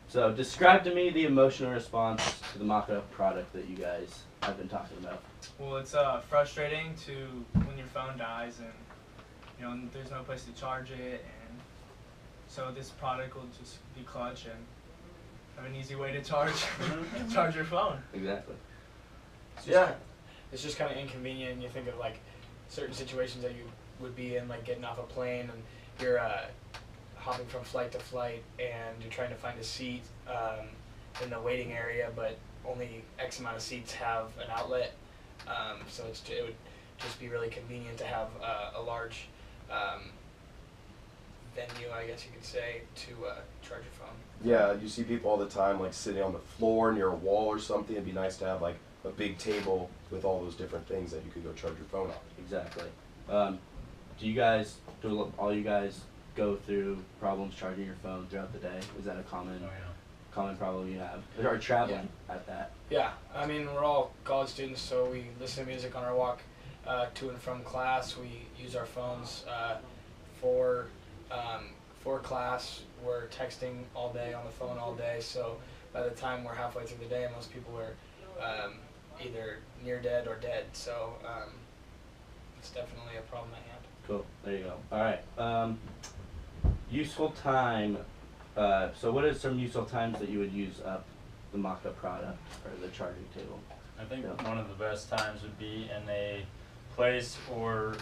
So describe to me the emotional response to the mock-up product that you guys have been talking about. Well, it's frustrating to when your phone dies and there's no place to charge it, and so this product will just be clutch and have an easy way to charge charge your phone. Exactly. It's just kind of inconvenient. And you think of like certain situations that you would be in, like getting off a plane and you're hopping from flight to flight and you're trying to find a seat in the waiting area, but only X amount of seats have an outlet. So it would just be really convenient to have a large venue, I guess you could say, to charge your phone. Yeah, you see people all the time like sitting on the floor near a wall or something. It'd be nice to have like a big table with all those different things that you could go charge your phone on. Exactly. Do all you guys go through problems charging your phone throughout the day? Is that a common problem you have? Or traveling at that? Yeah, I mean, we're all college students, so we listen to music on our walk to and from class. We use our phones for class. We're texting all day, on the phone all day, so by the time we're halfway through the day, most people are either near dead or dead, so it's definitely a problem at hand. Cool, there you go. Alright, useful time. So what are some useful times that you would use up the mock-up product or the charging table? I think one of the best times would be in a place or,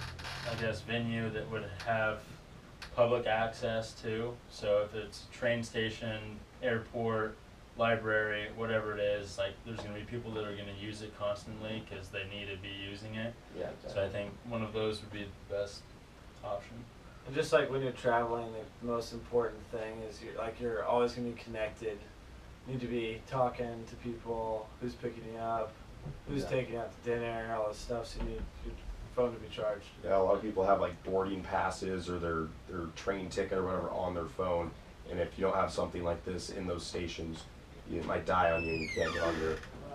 I guess, venue that would have public access to. So if it's train station, airport, library, whatever it is, like there's going to be people that are going to use it constantly because they need to be using it. Yeah, exactly. So I think one of those would be the best option. And just like when you're traveling, the most important thing is you're always going to be connected. You need to be talking to people, who's picking you up, who's taking you out to dinner, all this stuff, so you need your phone to be charged. Yeah, a lot of people have like boarding passes or their train ticket or whatever on their phone, and if you don't have something like this in those stations, it might die on you and you can't get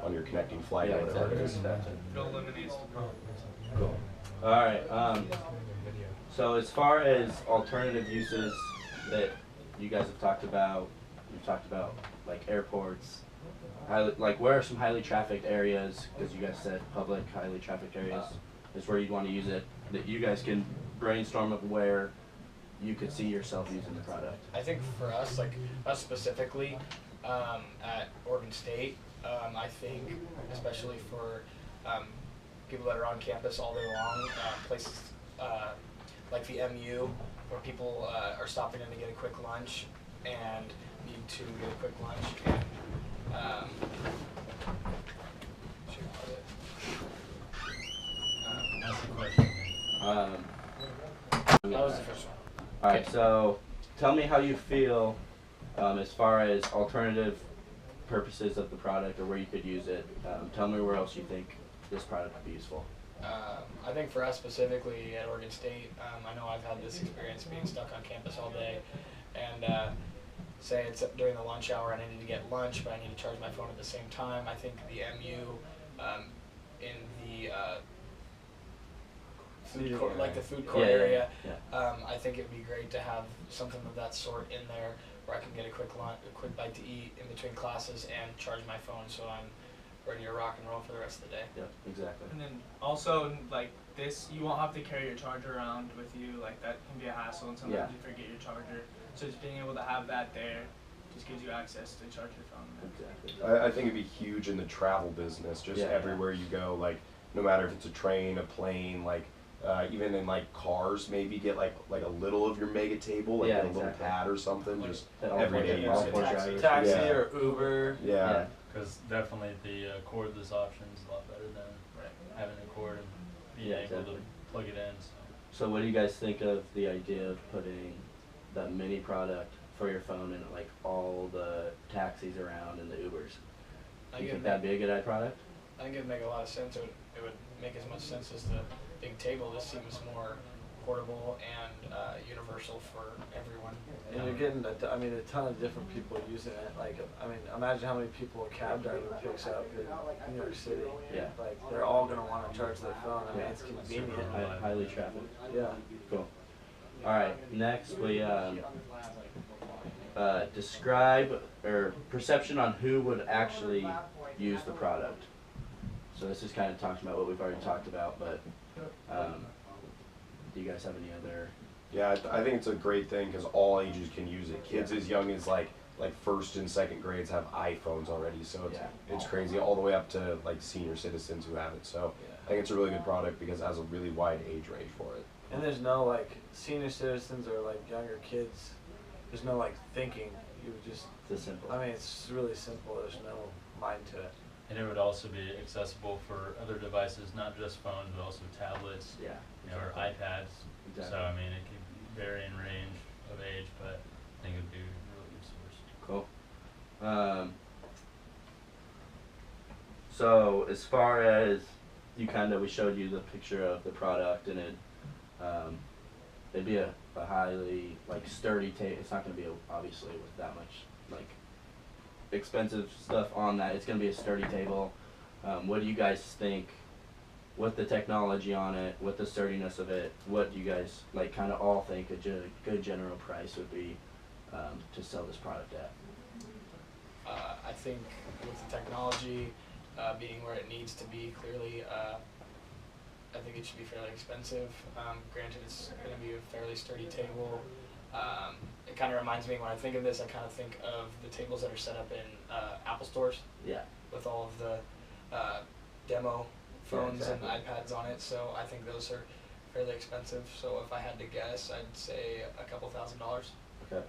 on your connecting flight or whatever it is. It eliminates the problem. Cool. Alright, so as far as alternative uses that you guys have talked about, you've talked about like airports, where are some highly trafficked areas, because you guys said public highly trafficked areas is where you'd want to use it, that you guys can brainstorm of where you could see yourself using the product? I think for us, like us specifically, at Oregon State, I think especially for people that are on campus all day long, places like the MU, where people are stopping in to get a quick lunch and need to get a quick lunch. And, That's the question. that was the first one. Alright, so tell me how you feel as far as alternative purposes of the product or where you could use it. Tell me where else you think this product would be useful. I think for us specifically at Oregon State, I know I've had this experience being stuck on campus all day, and say it's during the lunch hour and I need to get lunch, but I need to charge my phone at the same time. I think the MU in the food court, like the food court area, I think it would be great to have something of that sort in there where I can get a quick bite to eat in between classes and charge my phone so I'm ready to rock and roll for the rest of the day. Yep, exactly. And then also, like this, you won't have to carry your charger around with you. Like that can be a hassle, and sometimes you forget your charger. So just being able to have that there just gives you access to charge your phone. Exactly. I think it'd be huge in the travel business, just everywhere you go, like no matter if it's a train, a plane, like even in like cars, maybe get like a little of your mega table, like a little pad or something, just everyday use. Taxi or Uber. Yeah. Because definitely the cordless option is a lot better than having a cord and being able to plug it in. So what do you guys think of the idea of putting the mini product for your phone in like all the taxis around and the Ubers? Do you think that'd be a good product? I think it'd make a lot of sense. It would make as much sense as the big table. This seems more portable and universal for everyone. And you're getting a ton of different people using it. Like, imagine how many people a cab driver picks up in New York City. Yeah. Like, they're all gonna want to charge their phone. It's convenient. Highly trafficked. Yeah. Cool. All right. Next, we describe or perception on who would actually use the product. So this is kind of talking about what we've already talked about, but do you guys have any other? Yeah, I think it's a great thing because all ages can use it. Kids as young as like first and second grades have iPhones already, so it's crazy, all the way up to like senior citizens who have it. So I think it's a really good product because it has a really wide age range for it. And there's no like senior citizens or like younger kids. There's no like thinking. You would just. It's simple. I mean, it's really simple. There's no mind to it. And it would also be accessible for other devices, not just phones, but also tablets, Yeah. you know, or iPads. Exactly. So I mean, it could vary in range of age, but I think it would be a really good source. Cool. So as far as we showed you the picture of the product, and it'd be a highly like sturdy table. It's not gonna be obviously with that much like expensive stuff on that. It's gonna be a sturdy table. What do you guys think? With the technology on it, with the sturdiness of it, what do you guys like? Kind of all think a good general price would be to sell this product at? I think with the technology being where it needs to be, clearly, I think it should be fairly expensive. Granted, it's going to be a fairly sturdy table. It kind of reminds me, when I think of this, I kind of think of the tables that are set up in Apple stores. Yeah. With all of the demo phones exactly. and iPads on it. So I think those are fairly expensive. So if I had to guess, I'd say a couple $1,000s. Okay.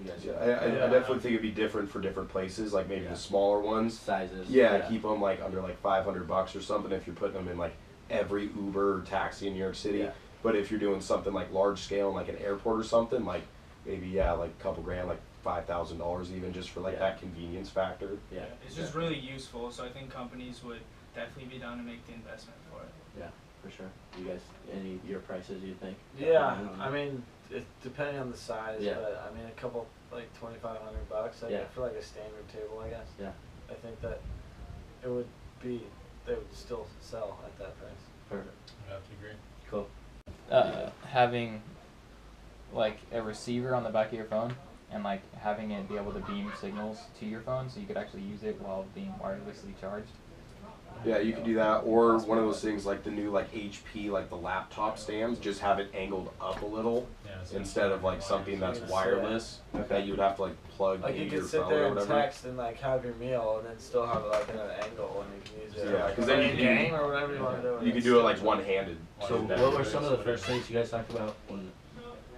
You guys. Yeah, I definitely think it'd be different for different places. Like maybe the smaller ones. Sizes. Yeah, keep them like under like $500 or something if you're putting them in like every Uber or taxi in New York City. Yeah. But if you're doing something like large scale, like an airport or something, like maybe like a couple grand, like $5,000 even, just for like that convenience factor. Yeah. It's just really useful, so I think companies would definitely be down to make the investment for it. Yeah, for sure. You guys, any your prices you think? Yeah, I mean, depending on the size, Yeah. but I mean, a couple like $2,500. I get for like a standard table, I guess. Yeah. I think that it would be, they would still sell at that price. Perfect. I have to agree. Cool. Having like a receiver on the back of your phone and like having it be able to beam signals to your phone so you could actually use it while being wirelessly charged. Yeah, you could do that, or one of those things like the new like HP, like the laptop stands, just have it angled up a little Yeah, so instead of like something that's wireless that you would have to like plug Like you into could your sit phone there or and whatever. text and like have your meal and then still have it like in an angle and you can use it. Yeah, like, 'cause then you play a can- game or whatever you want to do. You could do it like one-handed. So what were some of the first things you guys talked about when?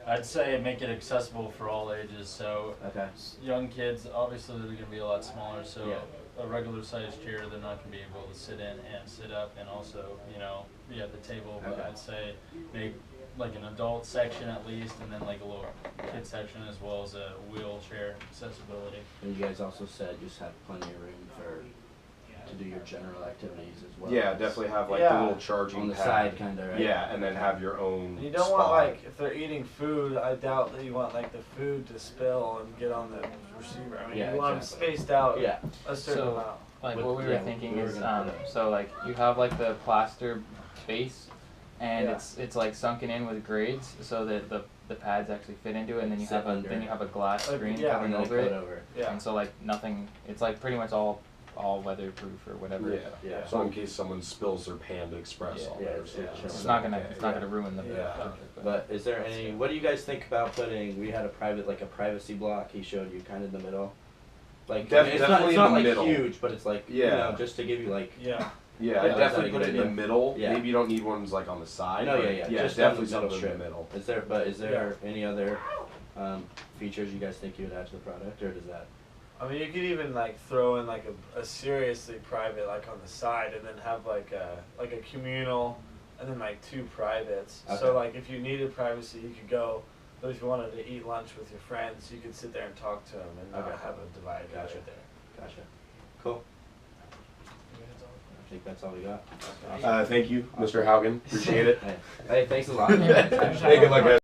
I'd say make it accessible for all ages. So Okay. young kids, obviously they're going to be a lot smaller. So Yeah. a regular sized chair, they're not going to be able to sit in and sit up, and also be at the table. But Okay. I'd say make like an adult section at least, and then like a little kid section as well as a wheelchair accessibility. And you guys also said just have plenty of room to do your general activities as well. Yeah, as definitely have like Yeah. the little charging on the pad. side, kind of, right? Yeah, and then have your own. And you don't spot. want like, if they're eating food, I doubt that you want like the food to spill and get on the receiver. I mean, Yeah, you want exactly. them spaced out Yeah. a certain So- amount. Like But, what we were yeah, thinking we were is, gonna put it. so like you have like the plaster base, and Yeah. it's like sunken in with grades, so that the pads actually fit into it, and then you Sit have under. a glass Like, screen yeah. covering And then over it, coat over. Yeah. and so like nothing. It's like pretty much all weatherproof or whatever. Yeah, Yeah. So in case someone spills their Panda Express Yeah. on Yeah, there or yeah, something. sure. It's not gonna Okay, it's not yeah. gonna ruin the Yeah. project. But is there any? What do you guys think about putting? We had a privacy block. He showed you kind of in the middle. Like Definitely it's not in the like middle. huge, but it's like Yeah. just to give you like. Yeah. Yeah, Yeah, I that's definitely a put good it in the idea. middle. Yeah. Maybe you don't need ones like on the side. No, but yeah, it's just down the definitely middle something in strip. the middle. Is there any other features you guys think you would add to the product, or does that? I mean, you could even like throw in like a seriously private like on the side, and then have like a communal, and then like two privates. Okay. So like if you needed privacy, you could go. But if you wanted to eat lunch with your friends, you could sit there and talk to them and not Okay. have a divider Gotcha. right there. Gotcha. Cool. I think that's all we got. Thank you, Mr. Haugen. Appreciate it. Hey, thanks a lot. Hey, good luck, guys.